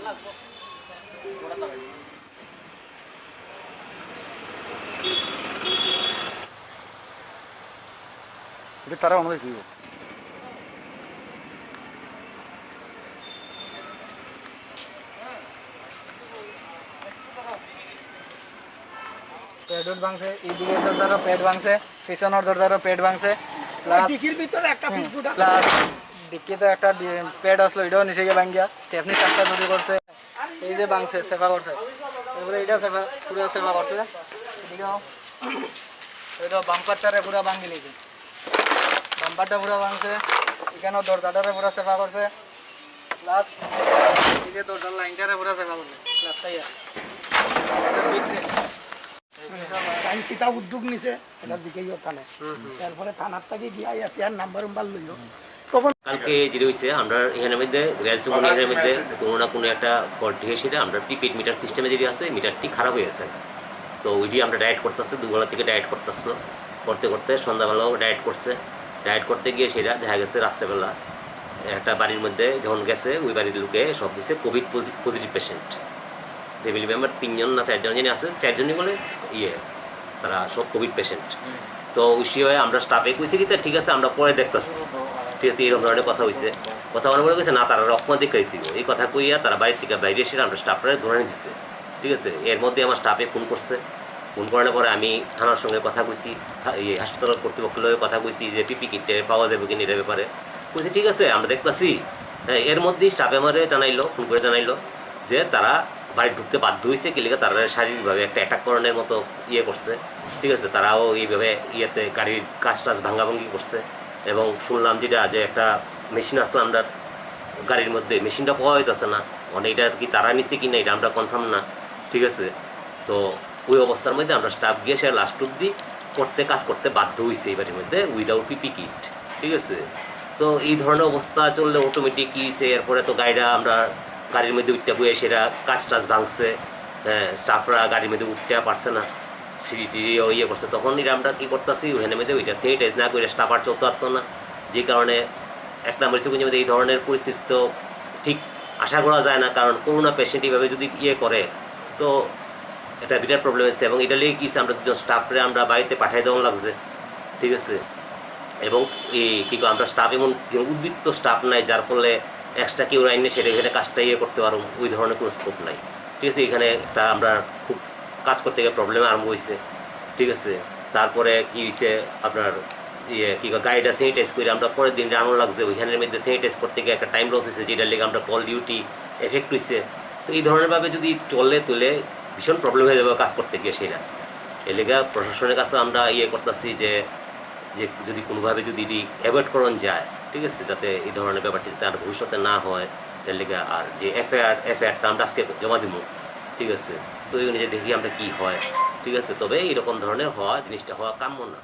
এটা তারা আমাদের দিব পেট ভাঙছে, এইদিকে দরজারও পেট ভাঙছে, পিছনের দরজারও পেট ভাঙছে, প্লাস ডিক্কিতে একটা পেট আসলো, এটাও নিচে গিয়ে ভাঙ্গিয়া স্টেপনি চারটা তৈরি করছে। এই যে ভাঙছে, সেফা করছে, তারপরে এটা সেফা পুরো সেফা করছে। এদিকেও এটা বাম্পারটারে পুরো ভাঙ্গি নিয়েছে, বাম্পারটা পুরো ভাঙছে। এখানেও দরজাটারে পুরো সেফা করছে, প্লাস এদিকে দরজার লাইনটারে পুরো সেফা করছে। প্লাসটাই কিতা উদ্যোগ নিছে এটা জিজ্ঞেস থানে, তারপরে থানার থেকে গিয়া এফআইআর নাম্বার লইল। তখন কালকে যেটা হয়েছে আমরা এখানের মধ্যে রেল চৌমনির মধ্যে কোনো না কোনো একটা ফল্ট হয়ে সেটা আমরা প্রিপেড মিটার সিস্টেমে যেটি আছে মিটারটি খারাপ হয়ে গেছে। তো ওইটি আমরা ডায়েট করতেছি, দুবেলা থেকে ডায়েট করতেছিল, করতে করতে সন্ধ্যাবেলাও ডায়েট করছে। ডায়েট করতে গিয়ে সেটা দেখা গেছে রাত্রেবেলা একটা বাড়ির মধ্যে যখন গেছে ওই বাড়ির লোকে সব গেছে Covid positive patient. Family member 3 জন না 4 জন যিনি আছে, 4 জনই বলে তারা সব কোভিড পেশেন্ট। তো ওই সময় আমরা স্টাফে কইছি কি ঠিক আছে আমরা পরে দেখতেছি, ঠিক আছে এরকম ধরনের কথা হয়েছে। কথা মনে করেছে না তারা রকম দিকে দিত, এই কথা কইয়া তারা বাড়ির থেকে বাইরে এসে আমরা স্টাফরা ধরে দিচ্ছে, ঠিক আছে। এর মধ্যে আমার স্টাফে ফোন করছে, ফোন করানোর পরে আমি থানার সঙ্গে কথা কইছি, এই হাসপাতাল কর্তৃপক্ষের লগে কথা কইছি যে পিপি কিটে পাওয়া যাবে কিনা এটার ব্যাপারে কইছি, ঠিক আছে আমরা দেখতেছি। হ্যাঁ, এর মধ্যেই স্টাফে আমারে জানাইলো, ফোন করে জানাইলো যে তারা বাড়ি ঢুকতে বাধ্য হয়েছে কি লিখে, তারা শারীরিকভাবে একটা অ্যাটাক করানোর মতো করছে, ঠিক আছে। তারাও এইভাবে গাড়ির কাজ টাজ ভাঙ্গাভাঙ্গি করছে। এবং শুনলাম যেটা যে একটা মেশিন আসলো আমরা গাড়ির মধ্যে, মেশিনটা পাওয়া হইতেছে না, মানে এটা কি তারা নিচ্ছে কি না এটা আমরা কনফার্ম না, ঠিক আছে। তো ওই অবস্থার মধ্যে আমরা স্টাফ গিয়ে সে লাস্ট অব্দি কাজ করতে বাধ্য হয়েছে এই বাড়ির মধ্যে উইদাউট পিপি কিট, ঠিক আছে। তো এই ধরনের অবস্থা চললে অটোমেটিক কী হয়েছে, এরপরে তো আমরা গাড়ির মধ্যে উঠতে বয়ে সেটা কাজ টাজ ভাঙছে, হ্যাঁ স্টাফরা গাড়ির মধ্যে উঠতে পারছে না, সিটিও করছে। তখন আমরা কী করতেছি ওখানের মধ্যে ওইটা স্যানিটাইজ না করে স্টাফ আর চলতে পারতো না, যে কারণে এক নম্বর সিকুঞ্জের মধ্যে এই ধরনের পরিস্থিতি তো ঠিক আশা করা যায় না। কারণ করোনা পেশেন্ট এইভাবে যদি করে তো এটা বিরাট প্রবলেম হচ্ছে। এবং এটা লিয়ে কী আমরা দুজন স্টাফরে আমরা বাড়িতে পাঠিয়ে দেওয়া লাগছে, ঠিক আছে। এবং কী আমরা স্টাফ এমন উদ্বৃত্ত স্টাফ নাই যার ফলে এক্সট্রা কেউ আইনে সেটা এখানে কাজটা করতে পারো, ওই ধরনের কোনো স্কোপ নাই, ঠিক আছে। এখানে একটা আমরা খুব কাজ করতে গিয়ে প্রবলেম আরম্ভ হয়েছে, ঠিক আছে। তারপরে কী হয়েছে আপনার গাড়িটা স্যানিটাইজ করে আমরা পরের দিন রান্না লাগছে, ওইখানের মধ্যে স্যানিটাইজ করতে গিয়ে একটা টাইম লস হয়েছে, যেটার লেগে আমরা কল ডিউটি এফেক্ট হয়েছে। তো এই ধরনেরভাবে যদি চলে তুলে ভীষণ প্রবলেম হয়ে যাবে কাজ করতে গিয়ে সেটা। এর লেগে প্রশাসনের কাছে আমরা করতেছি যে যদি কোনোভাবে যদি এটি অ্যাভয়েড করানো যায়, ঠিক আছে, যাতে এই ধরনের ব্যাপারটি যাতে আর ভবিষ্যতে না হয়, এর লেগে আর যে এফআইআরটা আমরা আজকে জমা দিব, ঠিক আছে। তো এই অনুযায়ী দেখি আমরা কী হয়, ঠিক আছে। তবে এইরকম ধরনের জিনিসটা হওয়া কাম্য না।